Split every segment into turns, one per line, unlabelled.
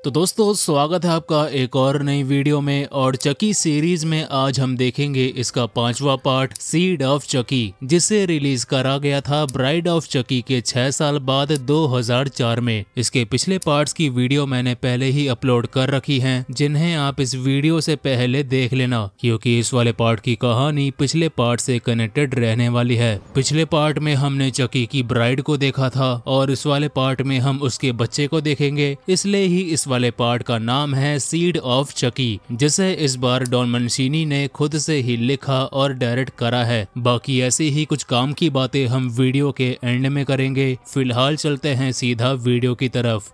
तो दोस्तों स्वागत है आपका एक और नई वीडियो में। और चकी सीरीज में आज हम देखेंगे इसका 5वां पार्ट सीड ऑफ चकी, जिसे रिलीज करा गया था ब्राइड ऑफ चकी के 6 साल बाद 2004 में। इसके पिछले पार्ट्स की वीडियो मैंने पहले ही अपलोड कर रखी हैं, जिन्हें आप इस वीडियो से पहले देख लेना, क्योंकि इस वाले पार्ट की कहानी पिछले पार्ट से कनेक्टेड रहने वाली है। पिछले पार्ट में हमने चकी की ब्राइड को देखा था और इस वाले पार्ट में हम उसके बच्चे को देखेंगे, इसलिए ही इस वाले पार्ट का नाम है सीड ऑफ चकी, जिसे इस बार डॉन मैंसीनी ने खुद से ही लिखा और डायरेक्ट करा है। बाकी ऐसी ही कुछ काम की बातें हम वीडियो के एंड में करेंगे। फिलहाल चलते हैं सीधा वीडियो की तरफ।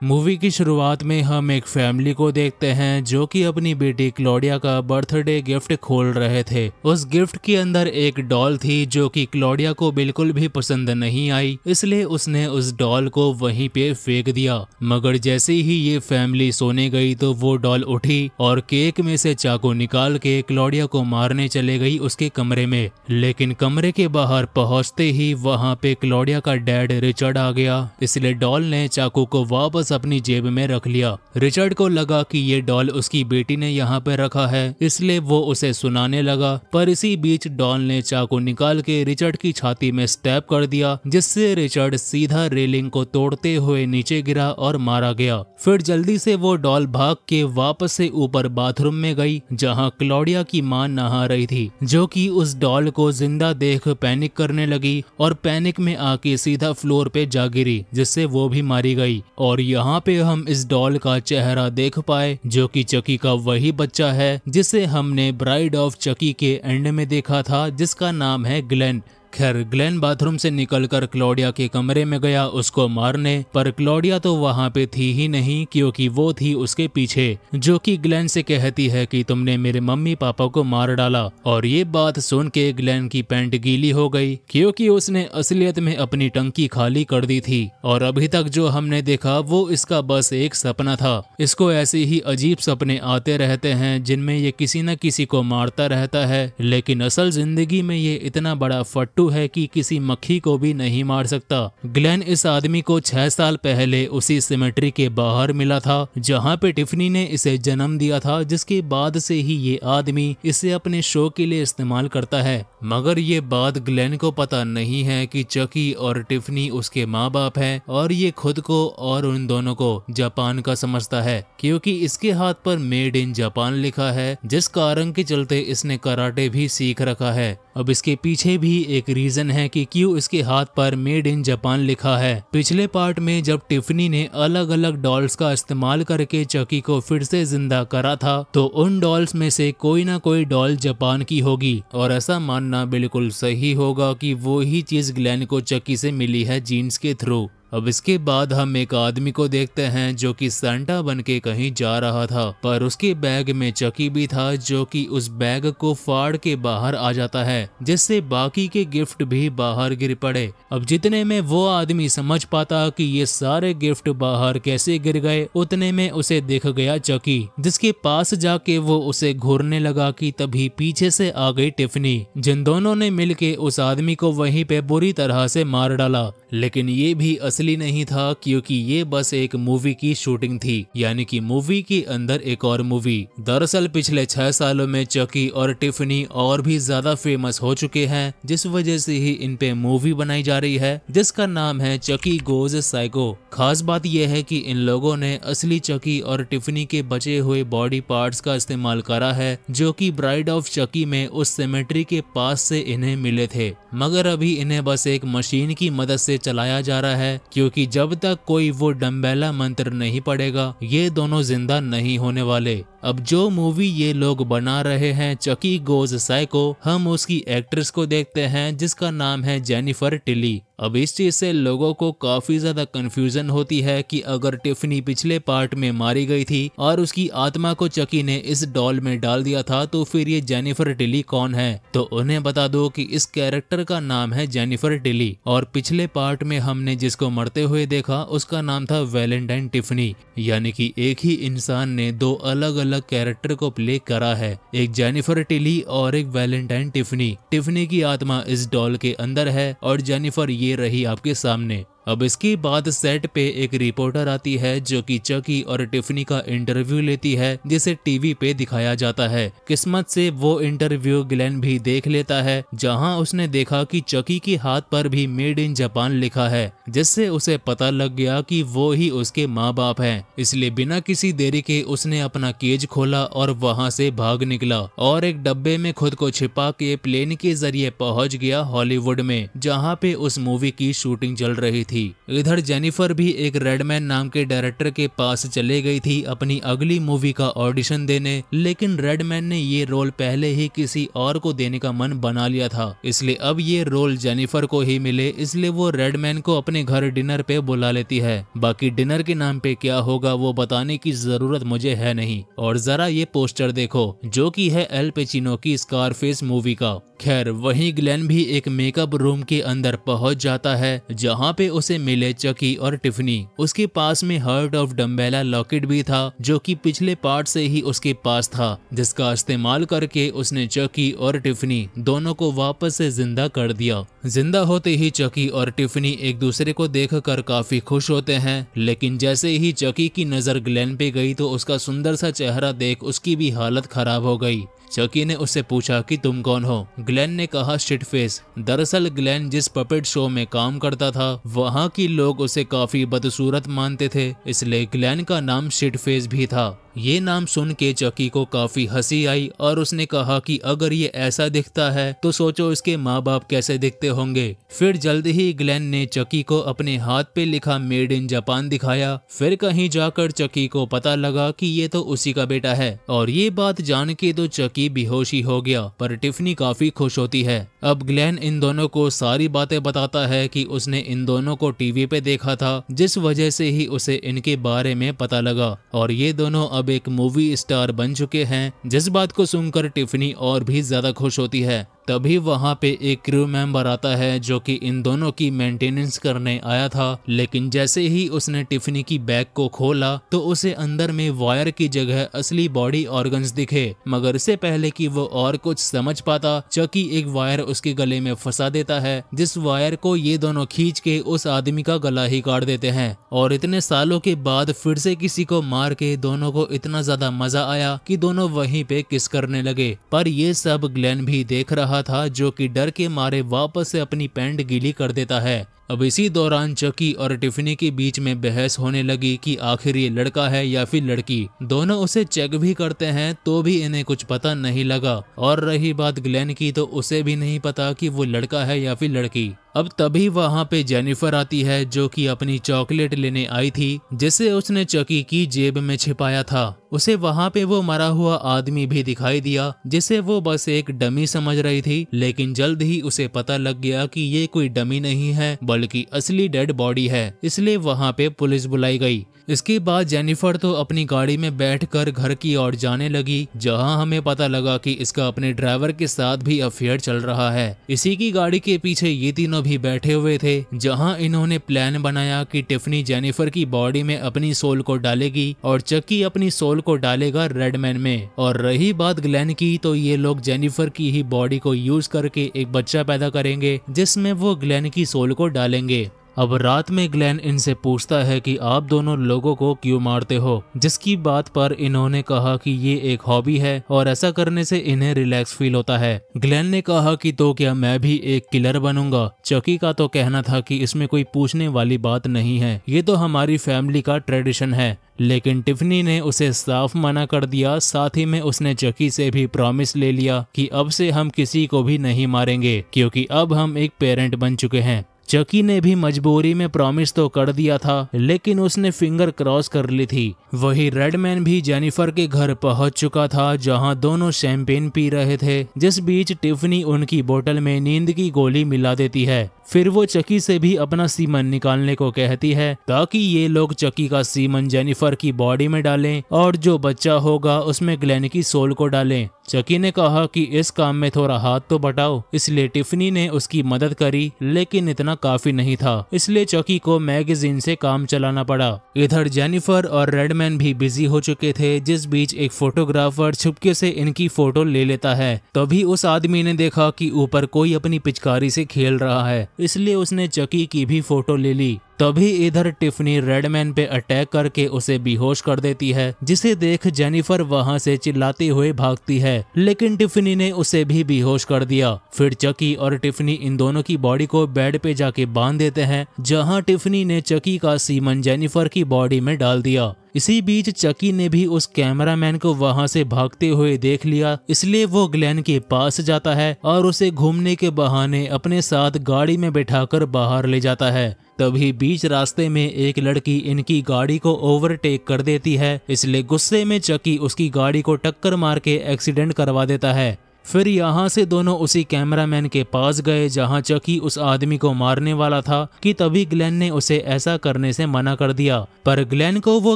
मूवी की शुरुआत में हम एक फैमिली को देखते हैं जो कि अपनी बेटी क्लॉडिया का बर्थडे गिफ्ट खोल रहे थे। उस गिफ्ट के अंदर एक डॉल थी जो कि क्लॉडिया को बिल्कुल भी पसंद नहीं आई, इसलिए उसने उस डॉल को वहीं पे फेंक दिया। मगर जैसे ही ये फैमिली सोने गई तो वो डॉल उठी और केक में से चाकू निकाल के क्लॉडिया को मारने चले गई उसके कमरे में। लेकिन कमरे के बाहर पहुंचते ही वहां पे क्लॉडिया का डैड रिचर्ड आ गया, इसलिए डॉल ने चाकू को वापस अपनी जेब में रख लिया। रिचर्ड को लगा कि ये डॉल उसकी बेटी ने यहाँ पे रखा है, इसलिए वो उसे सुनाने लगा। पर इसी बीच डॉल ने चाकू निकाल के रिचर्ड की छाती में स्टैब कर दिया, जिससे रिचर्ड सीधा रेलिंग को तोड़ते हुए नीचे गिरा और मारा गया। फिर जल्दी से वो डॉल भाग के वापस से ऊपर बाथरूम में गई, जहाँ क्लॉडिया की मां नहा रही थी, जो कि उस डॉल को जिंदा देख पैनिक करने लगी और पैनिक में आके सीधा फ्लोर पे जा गिरी, जिससे वो भी मारी गई। और यहाँ पे हम इस डॉल का चेहरा देख पाए, जो कि चकी का वही बच्चा है जिसे हमने ब्राइड ऑफ चकी के एंड में देखा था, जिसका नाम है ग्लेन। खैर ग्लेन बाथरूम से निकलकर क्लॉडिया के कमरे में गया उसको मारने, पर क्लॉडिया तो वहां पे थी ही नहीं, क्योंकि वो थी उसके पीछे, जो कि ग्लेन से कहती है कि तुमने मेरे मम्मी पापा को मार डाला। और ये बात सुन के ग्लेन की पैंट गीली हो गई, क्योंकि उसने असलियत में अपनी टंकी खाली कर दी थी। और अभी तक जो हमने देखा वो इसका बस एक सपना था। इसको ऐसे ही अजीब सपने आते रहते हैं जिनमें ये किसी न किसी को मारता रहता है, लेकिन असल जिंदगी में ये इतना बड़ा फट्टू है कि किसी मक्खी को भी नहीं मार सकता। ग्लेन इस आदमी को 6 साल पहले उसी सिमेट्री के बाहर मिला था जहां पे टिफनी ने इसे जन्म दिया था, जिसके बाद से ही ये आदमी इसे अपने शो के लिए इस्तेमाल करता है। मगर ये बात ग्लेन को पता नहीं है कि चकी और टिफनी उसके माँ बाप हैं, और ये खुद को और उन दोनों को जापान का समझता है, क्योंकि इसके हाथ पर मेड इन जापान लिखा है, जिस कारण के चलते इसने कराटे भी सीख रखा है। अब इसके पीछे भी एक रीजन है कि क्यों इसके हाथ पर मेड इन जापान लिखा है। पिछले पार्ट में जब टिफनी ने अलग अलग डॉल्स का इस्तेमाल करके चकी को फिर से जिंदा करा था, तो उन डॉल्स में से कोई ना कोई डॉल जापान की होगी, और ऐसा मानना बिल्कुल सही होगा कि वो ही चीज ग्लेन को चकी से मिली है जीन्स के थ्रू। अब इसके बाद हम एक आदमी को देखते हैं जो कि सांता बन के कहीं जा रहा था, पर उसके बैग में चकी भी था, जो कि उस बैग को फाड़ के बाहर आ जाता है, जिससे बाकी के गिफ्ट भी बाहर गिर पड़े। अब जितने में वो आदमी समझ पाता कि ये सारे गिफ्ट बाहर कैसे गिर गए, उतने में उसे दिख गया चकी, जिसके पास जाके वो उसे घूरने लगा कि तभी पीछे से आ गई टिफनी, जिन दोनों ने मिलके उस आदमी को वहीं पे बुरी तरह से मार डाला। लेकिन ये भी असली नहीं था, क्योंकि ये बस एक मूवी की शूटिंग थी, यानी कि मूवी के अंदर एक और मूवी। दरअसल पिछले 6 सालों में चकी और टिफनी और भी ज्यादा फेमस हो चुके हैं, जिस वजह से ही इन पे मूवी बनाई जा रही है, जिसका नाम है चकी गोज साइको। खास बात यह है कि इन लोगों ने असली चकी और टिफनी के बचे हुए बॉडी पार्ट्स का इस्तेमाल करा है, जो कि ब्राइड ऑफ चकी में उस सिमेट्री के पास से इन्हें मिले थे। मगर अभी इन्हें बस एक मशीन की मदद से चलाया जा रहा है, क्योंकि जब तक कोई वो डम्बेला मंत्र नहीं पड़ेगा, ये दोनों जिंदा नहीं होने वाले। अब जो मूवी ये लोग बना रहे हैं चकी गोज साइको, हम उसकी एक्ट्रेस को देखते हैं जिसका नाम है जेनिफर टिली। अब इस चीज से लोगों को काफी ज्यादा कंफ्यूजन होती है कि अगर टिफनी पिछले पार्ट में मारी गई थी और उसकी आत्मा को चकी ने इस डॉल में डाल दिया था, तो फिर ये जेनिफर टिली कौन है? तो उन्हें बता दो कि इस कैरेक्टर का नाम है जेनिफर टिली, और पिछले पार्ट में हमने जिसको मरते हुए देखा उसका नाम था वैलेंटाइन टिफनी। यानी कि एक ही इंसान ने दो अलग अलग कैरेक्टर को प्ले करा है, एक जेनिफर टिली और एक वैलेंटाइन टिफनी। टिफनी की आत्मा इस डॉल के अंदर है और जेनिफर ये रही आपके सामने। अब इसके बाद सेट पे एक रिपोर्टर आती है जो कि चकी और टिफनी का इंटरव्यू लेती है, जिसे टीवी पे दिखाया जाता है। किस्मत से वो इंटरव्यू ग्लेन भी देख लेता है, जहां उसने देखा कि चकी के हाथ पर भी मेड इन जापान लिखा है, जिससे उसे पता लग गया कि वो ही उसके माँ बाप हैं। इसलिए बिना किसी देरी के उसने अपना केज खोला और वहां से भाग निकला और एक डब्बे में खुद को छिपा के प्लेन के जरिए पहुंच गया हॉलीवुड में, जहां पे उस मूवी की शूटिंग चल रही थी। इधर जेनिफर भी एक रेडमैन नाम के डायरेक्टर के पास चले गई थी अपनी अगली मूवी का ऑडिशन देने, लेकिन रेडमैन ने ये रोल पहले ही किसी और को देने का मन बना लिया था, इसलिए अब ये रोल जेनिफर को ही मिले, इसलिए वो रेडमैन को अपने घर डिनर पे बुला लेती है। बाकी डिनर के नाम पे क्या होगा वो बताने की जरूरत मुझे है नहीं। और जरा ये पोस्टर देखो जो कि है एल पेचिनो की स्कारफेस मूवी का। खैर वहीं ग्लेन भी एक मेकअप रूम के अंदर पहुंच जाता है, जहां पे उसे मिले चकी और टिफनी। उसके पास में हार्ट ऑफ डम्बेला लॉकेट भी था, जो कि पिछले पार्ट से ही उसके पास था, जिसका इस्तेमाल करके उसने चकी और टिफनी दोनों को वापस से जिंदा कर दिया। जिंदा होते ही चकी और टिफनी एक दूसरे को देखकर काफी खुश होते हैं, लेकिन जैसे ही चकी की नजर ग्लेन पे गई तो उसका सुंदर सा चेहरा देख उसकी भी हालत खराब हो गई। चकी ने उससे पूछा कि तुम कौन हो। ग्लेन ने कहा शिट फेस। दरअसल ग्लेन जिस पपेट शो में काम करता था वहाँ के लोग उसे काफी बदसूरत मानते थे, इसलिए ग्लेन का नाम शिट फेस भी था। ये नाम सुन के चकी को काफी हंसी आई और उसने कहा कि अगर ये ऐसा दिखता है तो सोचो इसके माँ बाप कैसे दिखते होंगे। फिर जल्द ही ग्लेन ने चकी को अपने हाथ पे लिखा मेड इन जापान दिखाया। फिर कहीं जाकर चकी को पता लगा कि ये तो उसी का बेटा है, और ये बात जान के तो चकी बेहोशी हो गया, पर टिफनी काफी खुश होती है। अब ग्लेन इन दोनों को सारी बातें बताता है कि उसने इन दोनों को टीवी पे देखा था, जिस वजह से ही उसे इनके बारे में पता लगा, और ये दोनों अब एक मूवी स्टार बन चुके हैं। जिस बात को सुनकर टिफनी और भी ज्यादा खुश होती है। तभी वहाँ पे एक क्रू मेंबर आता है जो कि इन दोनों की मेंटेनेंस करने आया था, लेकिन जैसे ही उसने टिफनी की बैग को खोला तो उसे अंदर में वायर की जगह असली बॉडी ऑर्गन्स दिखे। मगर इससे पहले कि वो और कुछ समझ पाता, चकी एक वायर उसके गले में फंसा देता है, जिस वायर को ये दोनों खींच के उस आदमी का गला ही काट देते हैं। और इतने सालों के बाद फिर से किसी को मार के दोनों को इतना ज्यादा मजा आया कि दोनों वहीं पे किस करने लगे। पर ये सब ग्लेन भी देख रहा था, जो कि डर के मारे वापस से अपनी पैंट गीली कर देता है। अब इसी दौरान चकी और टिफनी के बीच में बहस होने लगी कि आखिर ये लड़का है या फिर लड़की। दोनों उसे चेक भी करते हैं तो भी इन्हें कुछ पता नहीं लगा, और रही बात ग्लेन की तो उसे भी नहीं पता कि वो लड़का है या फिर लड़की। अब तभी वहाँ पे जेनिफर आती है जो कि अपनी चॉकलेट लेने आई थी, जिसे उसने चकी की जेब में छिपाया था। उसे वहाँ पे वो मरा हुआ आदमी भी दिखाई दिया, जिसे वो बस एक डमी समझ रही थी, लेकिन जल्द ही उसे पता लग गया कि ये कोई डमी नहीं है बल्कि असली डेड बॉडी है, इसलिए वहाँ पे पुलिस बुलाई गई। इसके बाद जेनिफर तो अपनी गाड़ी में बैठकर घर की ओर जाने लगी, जहां हमें पता लगा कि इसका अपने ड्राइवर के साथ भी अफेयर चल रहा है। इसी की गाड़ी के पीछे ये तीनों भी बैठे हुए थे, जहां इन्होंने प्लान बनाया कि टिफनी जेनिफर की बॉडी में अपनी सोल को डालेगी और चकी अपनी सोल को डालेगा रेडमैन में। और रही बात ग्लेन की, तो ये लोग जेनिफर की ही बॉडी को यूज करके एक बच्चा पैदा करेंगे, जिसमें वो ग्लेन की सोल को डालेंगे। अब रात में ग्लेन इनसे पूछता है कि आप दोनों लोगों को क्यों मारते हो, जिसकी बात पर इन्होंने कहा कि ये एक हॉबी है और ऐसा करने से इन्हें रिलैक्स फील होता है। ग्लेन ने कहा कि तो क्या मैं भी एक किलर बनूंगा। चकी का तो कहना था कि इसमें कोई पूछने वाली बात नहीं है, ये तो हमारी फैमिली का ट्रेडिशन है। लेकिन टिफनी ने उसे साफ मना कर दिया। साथ ही में उसने चकी से भी प्रॉमिस ले लिया कि अब से हम किसी को भी नहीं मारेंगे, क्योंकि अब हम एक पेरेंट बन चुके हैं। चकी ने भी मजबूरी में प्रॉमिस तो कर दिया था, लेकिन उसने फिंगर क्रॉस कर ली थी। वही रेडमैन भी जेनिफर के घर पहुंच चुका था, जहां दोनों शैंपेन पी रहे थे, जिस बीच टिफनी उनकी बोतल में नींद की गोली मिला देती है। फिर वो चकी से भी अपना सीमन निकालने को कहती है, ताकि ये लोग चकी का सीमन जेनिफर की बॉडी में डालें और जो बच्चा होगा उसमें ग्लेन की सोल को डालें। चकी ने कहा कि इस काम में थोड़ा हाथ तो बटाओ, इसलिए टिफनी ने उसकी मदद करी, लेकिन इतना काफी नहीं था, इसलिए चकी को मैगजीन से काम चलाना पड़ा। इधर जेनिफर और रेडमैन भी बिजी हो चुके थे, जिस बीच एक फोटोग्राफर छुपके से इनकी फोटो ले लेता है। तभी उस आदमी ने देखा कि ऊपर कोई अपनी पिचकारी से खेल रहा है, इसलिए उसने चकी की भी फोटो ले ली। तभी इधर टिफनी रेडमैन पे अटैक करके उसे बेहोश कर देती है, जिसे देख जेनिफर वहां से चिल्लाते हुए भागती है, लेकिन टिफनी ने उसे भी बेहोश कर दिया। फिर चकी और टिफनी इन दोनों की बॉडी को बेड पे जाके बांध देते हैं, जहां टिफनी ने चकी का सीमन जेनिफर की बॉडी में डाल दिया। इसी बीच चकी ने भी उस कैमरामैन को वहां से भागते हुए देख लिया, इसलिए वो ग्लेन के पास जाता है और उसे घूमने के बहाने अपने साथ गाड़ी में बैठाकर बाहर ले जाता है। तभी बीच रास्ते में एक लड़की इनकी गाड़ी को ओवरटेक कर देती है, इसलिए गुस्से में चकी उसकी गाड़ी को टक्कर मार के एक्सीडेंट करवा देता है। फिर यहाँ से दोनों उसी कैमरामैन के पास गए जहाँ चकी उस आदमी को मारने वाला था कि तभी ग्लेन ने उसे ऐसा करने से मना कर दिया। पर ग्लेन को वो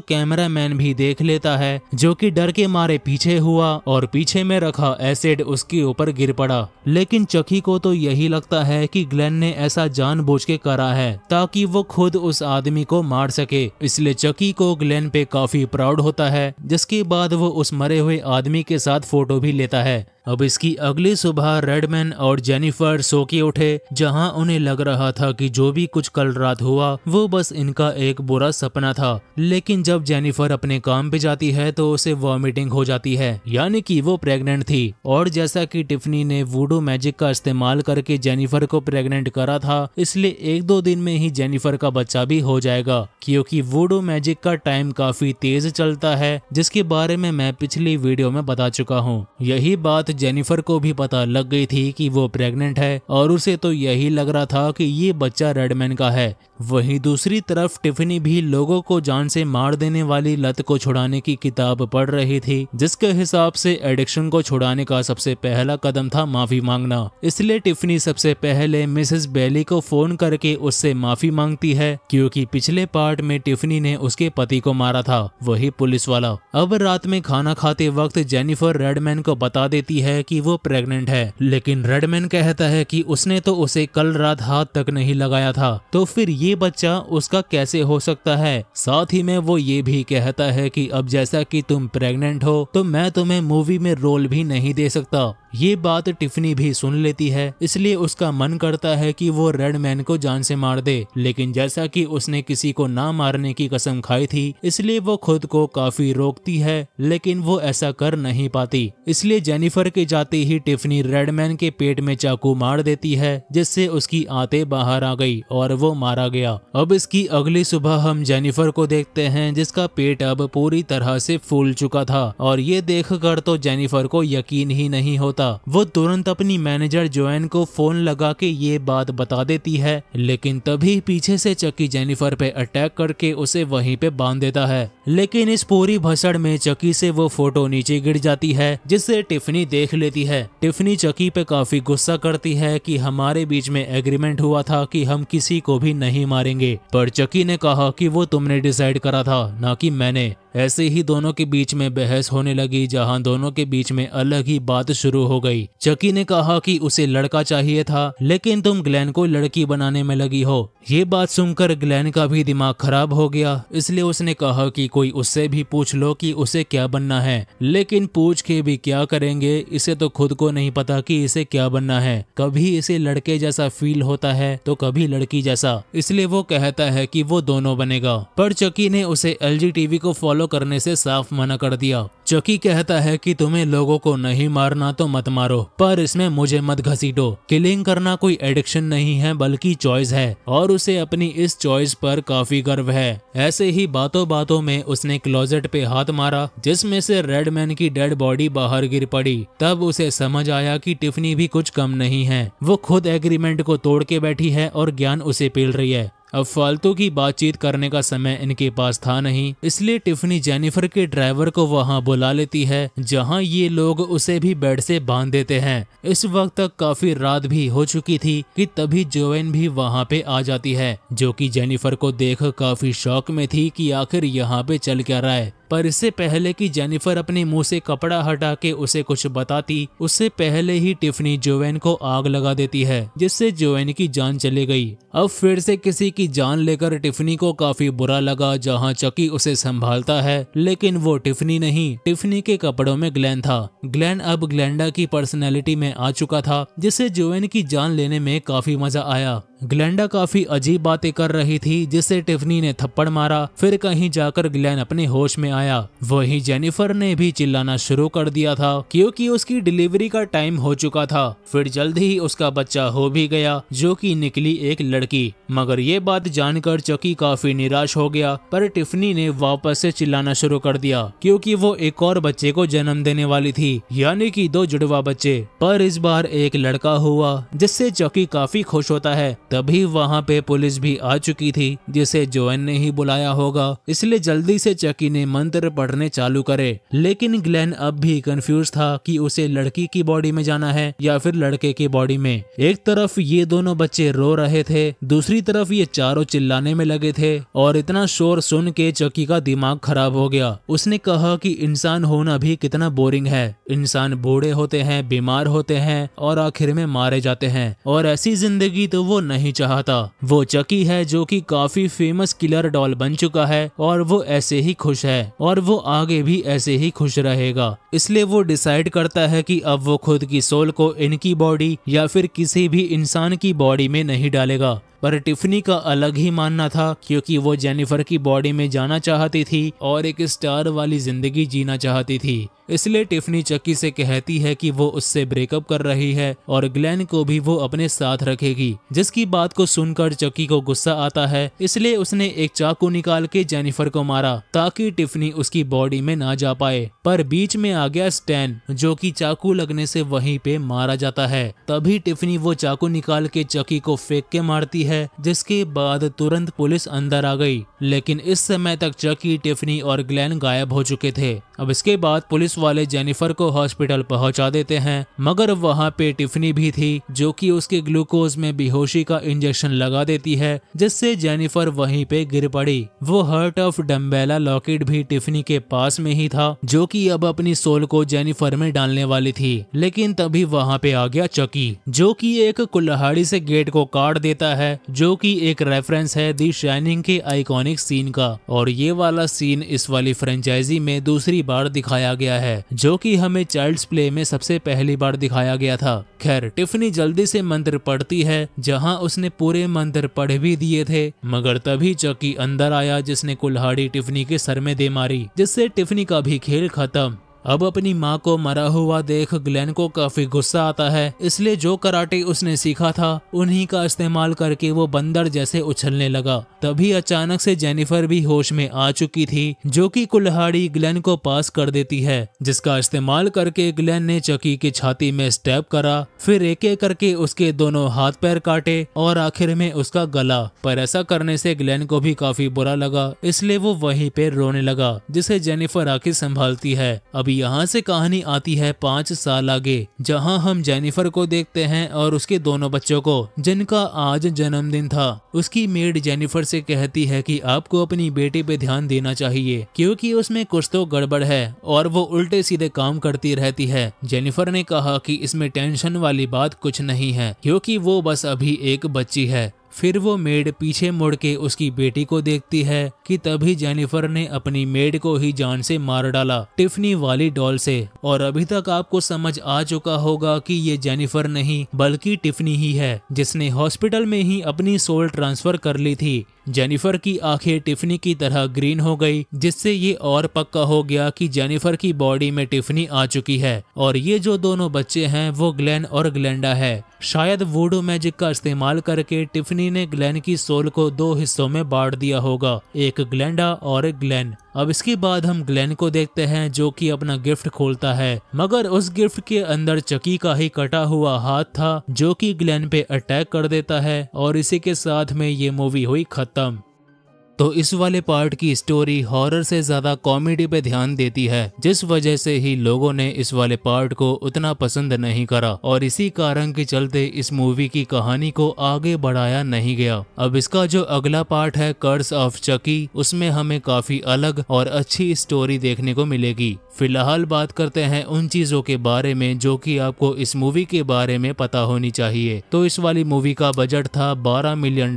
कैमरामैन भी देख लेता है, जो कि डर के मारे पीछे हुआ और पीछे में रखा एसिड उसके ऊपर गिर पड़ा। लेकिन चकी को तो यही लगता है कि ग्लेन ने ऐसा जानबूझ के करा है ताकि वो खुद उस आदमी को मार सके, इसलिए चकी को ग्लेन पे काफी प्राउड होता है, जिसके बाद वो उस मरे हुए आदमी के साथ फोटो भी लेता है। अब इसकी अगली सुबह रेडमैन और जेनिफर सो के उठे, जहां उन्हें लग रहा था कि जो भी कुछ कल रात हुआ वो बस इनका एक बुरा सपना था। लेकिन जब जेनिफर अपने काम पे जाती है तो उसे वॉमिटिंग हो जाती है, यानी कि वो प्रेग्नेंट थी। और जैसा कि टिफनी ने वुडू मैजिक का इस्तेमाल करके जेनिफर को प्रेग्नेंट करा था, इसलिए 1-2 दिन में ही जेनिफर का बच्चा भी हो जाएगा, क्योंकि वुडू मैजिक का टाइम काफी तेज चलता है, जिसके बारे में मैं पिछली वीडियो में बता चुका हूँ। यही बात जेनिफर को भी पता लग गई थी कि वो प्रेग्नेंट है, और उसे तो यही लग रहा था कि ये बच्चा रेडमैन का है। वहीं दूसरी तरफ टिफनी भी लोगों को जान से मार देने वाली लत को छुड़ाने की किताब पढ़ रही थी, जिसके हिसाब से एडिक्शन को छुड़ाने का सबसे पहला कदम था माफी मांगना। इसलिए टिफनी सबसे पहले मिसेस बेली को फोन करके उससे माफी मांगती है, क्योंकि पिछले पार्ट में टिफनी ने उसके पति को मारा था, वही पुलिस वाला। अब रात में खाना खाते वक्त जेनिफर रेडमैन को बता देती है कि वो प्रेग्नेंट है, लेकिन रेडमैन कहता है कि उसने तो उसे कल रात हाथ तक नहीं लगाया था, तो फिर ये बच्चा उसका कैसे हो सकता है। साथ ही में वो ये भी कहता है कि अब जैसा कि तुम प्रेग्नेंट हो तो मैं तुम्हें मूवी में रोल भी नहीं दे सकता। ये बात टिफनी भी सुन लेती है, इसलिए उसका मन करता है कि वो रेडमैन को जान से मार दे, लेकिन जैसा कि उसने किसी को ना मारने की कसम खाई थी, इसलिए वो खुद को काफी रोकती है, लेकिन वो ऐसा कर नहीं पाती। इसलिए जेनिफर के जाते ही टिफनी रेडमैन के पेट में चाकू मार देती है, जिससे उसकी आंतें बाहर आ गई और वो मारा गया। अब इसकी अगली सुबह हम जेनिफर को देखते हैं, जिसका पेट अब पूरी तरह से फूल चुका था, और ये देखकर तो जेनिफर को यकीन ही नहीं होता। वो तुरंत अपनी मैनेजर जोएन को फोन लगा के ये बात बता देती है, लेकिन तभी पीछे से चकी जेनिफर पे अटैक करके उसे वहीं पे बांध देता है। लेकिन इस पूरी भसड़ में चकी से वो फोटो नीचे गिर जाती है, जिससे टिफनी देख लेती है। टिफनी चकी पे काफी गुस्सा करती है कि हमारे बीच में एग्रीमेंट हुआ था कि हम किसी को भी नहीं मारेंगे, पर चकी ने कहा कि वो तुमने डिसाइड करा था, ना कि मैंने। ऐसे ही दोनों के बीच में बहस होने लगी, जहां दोनों के बीच में अलग ही बात शुरू हो गई। चकी ने कहा कि उसे लड़का चाहिए था, लेकिन तुम ग्लेन को लड़की बनाने में लगी हो। ये बात सुनकर ग्लेन का भी दिमाग खराब हो गया, इसलिए उसने कहा कि कोई उससे भी पूछ लो कि उसे क्या बनना है। लेकिन पूछ के भी क्या करेंगे, इसे तो खुद को नहीं पता कि इसे क्या बनना है। कभी इसे लड़के जैसा फील होता है तो कभी लड़की जैसा, इसलिए वो कहता है कि वो दोनों बनेगा। पर चकी ने उसे LGTV को फॉलो करने से साफ मना कर दिया। चकी कहता है कि तुम्हें लोगों को नहीं मारना तो मत मारो, पर इसमें मुझे मत घसीटो। किलिंग करना कोई एडिक्शन नहीं है, बल्कि चॉइस है, और उसे अपनी इस चॉइस पर काफी गर्व है। ऐसे ही बातों बातों में उसने क्लोजेट पे हाथ मारा, जिसमें से रेडमैन की डेड बॉडी बाहर गिर पड़ी। तब उसे समझ आया कि टिफनी भी कुछ कम नहीं है, वो खुद एग्रीमेंट को तोड़ के बैठी है और ज्ञान उसे पील रही है। अब फालतू की बातचीत करने का समय इनके पास था नहीं, इसलिए टिफनी जेनिफर के ड्राइवर को वहां बुला लेती है, जहां ये लोग उसे भी बेड से बांध देते हैं। इस वक्त तक काफी रात भी हो चुकी थी कि तभी जोएन भी वहां पे आ जाती है, जो कि जेनिफर को देख काफी शॉक में थी कि आखिर यहाँ पे चल क्या रहा है। पर इससे पहले कि जेनिफर अपने मुंह से कपड़ा हटा के उसे कुछ बताती, उससे पहले ही टिफनी जोएन को आग लगा देती है, जिससे जोएन की जान चली गई। अब फिर से किसी की जान लेकर टिफनी को काफी बुरा लगा, जहां चकी उसे संभालता है, लेकिन वो टिफनी नहीं, टिफनी के कपड़ों में ग्लेन था। ग्लेन अब ग्लेंडा की पर्सनैलिटी में आ चुका था, जिससे जोएन की जान लेने में काफी मजा आया। ग्लेंडा काफी अजीब बातें कर रही थी जिससे टिफनी ने थप्पड़ मारा। फिर कहीं जाकर ग्लेन अपने होश में आया। वहीं जेनिफर ने भी चिल्लाना शुरू कर दिया था क्योंकि उसकी डिलीवरी का टाइम हो चुका था। फिर जल्द ही उसका बच्चा हो भी गया जो कि निकली एक लड़की। मगर ये बात जानकर चकी काफी निराश हो गया, पर टिफनी ने वापस से चिल्लाना शुरू कर दिया क्योंकि वो एक और बच्चे को जन्म देने वाली थी, यानी कि 2 जुड़वा बच्चे। पर इस बार एक लड़का हुआ जिससे चकी काफी खुश होता है। तभी वहाँ पे पुलिस भी आ चुकी थी जिसे जोएन ने ही बुलाया होगा, इसलिए जल्दी से चकी ने मंत्र पढ़ने चालू करे। लेकिन ग्लेन अब भी कंफ्यूज था कि उसे लड़की की बॉडी में जाना है या फिर लड़के की बॉडी में। एक तरफ ये दोनों बच्चे रो रहे थे, दूसरी तरफ ये चारों चिल्लाने में लगे थे और इतना शोर सुन के चकी का दिमाग खराब हो गया। उसने कहा कि इंसान होना भी कितना बोरिंग है। इंसान बूढ़े होते हैं, बीमार होते हैं और आखिर में मारे जाते हैं, और ऐसी जिंदगी तो वो नहीं चाहता। वो चकी है जो कि काफी फेमस किलर डॉल बन चुका है और वो ऐसे ही खुश है और वो आगे भी ऐसे ही खुश रहेगा। इसलिए वो डिसाइड करता है कि अब वो खुद की सोल को इनकी बॉडी या फिर किसी भी इंसान की बॉडी में नहीं डालेगा। पर टिफनी का अलग ही मानना था क्योंकि वो जेनिफर की बॉडी में जाना चाहती थी और एक स्टार वाली जिंदगी जीना चाहती थी। इसलिए टिफनी चक्की से कहती है कि वो उससे ब्रेकअप कर रही है और ग्लेन को भी वो अपने साथ रखेगी, जिसकी बात को सुनकर चक्की को गुस्सा आता है। इसलिए उसने एक चाकू निकाल के जेनिफर को मारा ताकि टिफनी उसकी बॉडी में ना जा पाए। पर बीच में आ गया स्टैन जो कि चाकू लगने से वहीं पे मारा जाता है। तभी टिफनी वो चाकू निकाल के चक्की को फेंक के मारती है, जिसके बाद तुरंत पुलिस अंदर आ गई। लेकिन इस समय तक चकी, टिफनी और ग्लेन गायब हो चुके थे। अब इसके बाद पुलिस वाले जेनिफर को हॉस्पिटल पहुंचा देते हैं, मगर वहां पे टिफनी भी थी जो कि उसके ग्लूकोज में बेहोशी का इंजेक्शन लगा देती है, जिससे जेनिफर वहीं पे गिर पड़ी। वो हर्ट ऑफ डम्बेला लॉकेट भी टिफनी के पास में ही था जो कि अब अपनी सोल को जेनिफर में डालने वाली थी। लेकिन तभी वहां पे आ गया चकी जो कि एक कुल्हाड़ी से गेट को काट देता है, जो कि एक रेफरेंस है दी शाइनिंग के आइकॉनिक सीन का। और ये वाला सीन इस वाली फ्रेंचाइजी में दूसरी बार दिखाया गया है, जो कि हमें चाइल्ड्स प्ले में सबसे पहली बार दिखाया गया था। खैर, टिफनी जल्दी से मंत्र पढ़ती है, जहां उसने पूरे मंत्र पढ़ भी दिए थे, मगर तभी चकी अंदर आया जिसने कुल्हाड़ी टिफनी के सर में दे मारी, जिससे टिफनी का भी खेल खत्म। अब अपनी माँ को मरा हुआ देख ग्लेन को काफी गुस्सा आता है, इसलिए जो कराटे उसने सीखा था उन्हीं का इस्तेमाल करके वो बंदर जैसे उछलने लगा। तभी अचानक से जेनिफर भी होश में आ चुकी थी, जो कि कुल्हाड़ी ग्लेन को पास कर देती है, जिसका इस्तेमाल करके ग्लेन ने चकी की छाती में स्टैब करा। फिर एक एक करके उसके दोनों हाथ पैर काटे और आखिर में उसका गला। पर ऐसा करने से ग्लेन को भी काफी बुरा लगा, इसलिए वो वहीं पे रोने लगा, जिसे जेनिफर आके संभालती है। अब यहाँ से कहानी आती है 5 साल आगे, जहाँ हम जेनिफर को देखते हैं और उसके दोनों बच्चों को, जिनका आज जन्मदिन था। उसकी मेड जेनिफर से कहती है कि आपको अपनी बेटी पे ध्यान देना चाहिए क्योंकि उसमें कुछ तो गड़बड़ है और वो उल्टे सीधे काम करती रहती है। जेनिफर ने कहा कि इसमें टेंशन वाली बात कुछ नहीं है क्योंकि वो बस अभी एक बच्ची है। फिर वो मेड पीछे मुड़ के उसकी बेटी को देखती है कि तभी जेनिफर ने अपनी मेड को ही जान से मार डाला टिफनी वाली डॉल से। और अभी तक आपको समझ आ चुका होगा कि ये जेनिफर नहीं बल्कि टिफनी ही है, जिसने हॉस्पिटल में ही अपनी सोल ट्रांसफर कर ली थी। जेनिफर की आंखें टिफनी की तरह ग्रीन हो गई, जिससे ये और पक्का हो गया कि जेनिफर की बॉडी में टिफनी आ चुकी है और ये जो दोनों बच्चे हैं वो ग्लेन और ग्लेंडा है। शायद वुडू मैजिक का इस्तेमाल करके टिफनी ने ग्लेन की सोल को 2 हिस्सों में बांट दिया होगा, एक ग्लेंडा और एक ग्लेन। अब इसके बाद हम ग्लेन को देखते हैं जो कि अपना गिफ्ट खोलता है, मगर उस गिफ्ट के अंदर चकी का ही कटा हुआ हाथ था जो कि ग्लेन पे अटैक कर देता है और इसी के साथ में ये मूवी हुई खत्म। तो इस वाले पार्ट की स्टोरी हॉरर से ज्यादा कॉमेडी पे ध्यान देती है, जिस वजह से ही लोगों ने इस वाले पार्ट को उतना पसंद नहीं करा और इसी कारण के चलते इस मूवी की कहानी को आगे बढ़ाया नहीं गया। अब इसका जो अगला पार्ट है कर्स ऑफ चकी, उसमें हमें काफी अलग और अच्छी स्टोरी देखने को मिलेगी। फिलहाल बात करते हैं उन चीजों के बारे में जो कि आपको इस मूवी के बारे में पता होनी चाहिए। तो इस वाली मूवी का बजट था $12 मिलियन,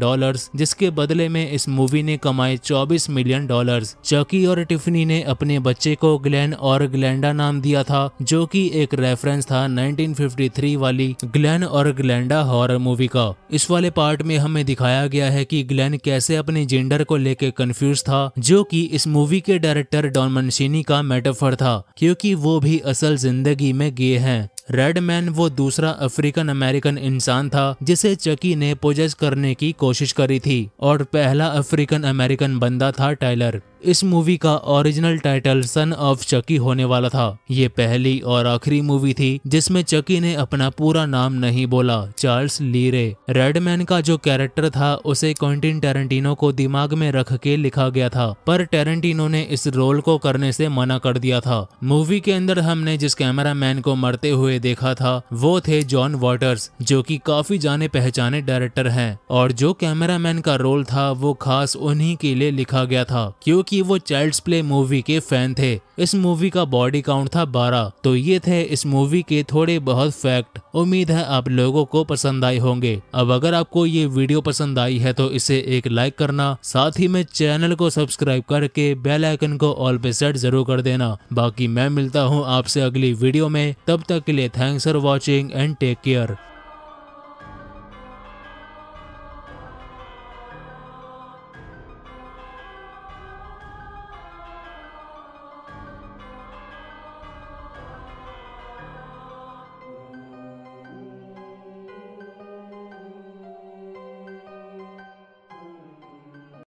जिसके बदले में इस मूवी ने कमाए $24 मिलियन। चकी और टिफनी ने अपने बच्चे को ग्लेन और ग्लेंडा नाम दिया था, जो कि एक रेफरेंस था 1953 वाली ग्लेन और ग्लेंडा हॉरर मूवी का। इस वाले पार्ट में हमें दिखाया गया है कि ग्लेन कैसे अपने जेंडर को लेके कंफ्यूज था, जो कि इस मूवी के डायरेक्टर डॉन मैंसीनी का मेटाफर था, क्योंकि वो भी असल जिंदगी में गे हैं। रेड मैन वो दूसरा अफ्रीकन अमेरिकन इंसान था जिसे चकी ने पोजेस करने की कोशिश करी थी, और पहला अफ्रीकन अमेरिकन बंदा था टाइलर। इस मूवी का original title son of Chucky होने वाला था। ये पहली और आखिरी मूवी थी जिसमें चकी ने अपना पूरा नाम नहीं बोला, चार्ल्स ली रे। रेडमैन का जो कैरेक्टर था उसे क्विंटिन टैरेंटिनो को दिमाग में रख के लिखा गया था, पर टैरेंटिनो ने इस रोल को करने से मना कर दिया था। मूवी के अंदर हमने जिस कैमरामैन को मरते हुए देखा था वो थे जॉन वॉटर्स, जो कि काफी जाने पहचाने डायरेक्टर हैं, और जो कैमरामैन का रोल था वो खास उन्हीं के लिए लिखा गया था, क्योंकि वो चाइल्ड्स प्ले मूवी के फैन थे। इस मूवी का बॉडी काउंट था 12। तो ये थे इस मूवी के थोड़े बहुत फैक्ट। उम्मीद है आप लोगों को पसंद आए होंगे। अब अगर आपको ये वीडियो पसंद आई है तो इसे एक लाइक करना, साथ ही में चैनल को सब्सक्राइब करके बेल आइकन को ऑल पे सेट जरूर कर देना। बाकी मैं मिलता हूँ आपसे अगली वीडियो में, तब तक के लिए thanks for watching and take care.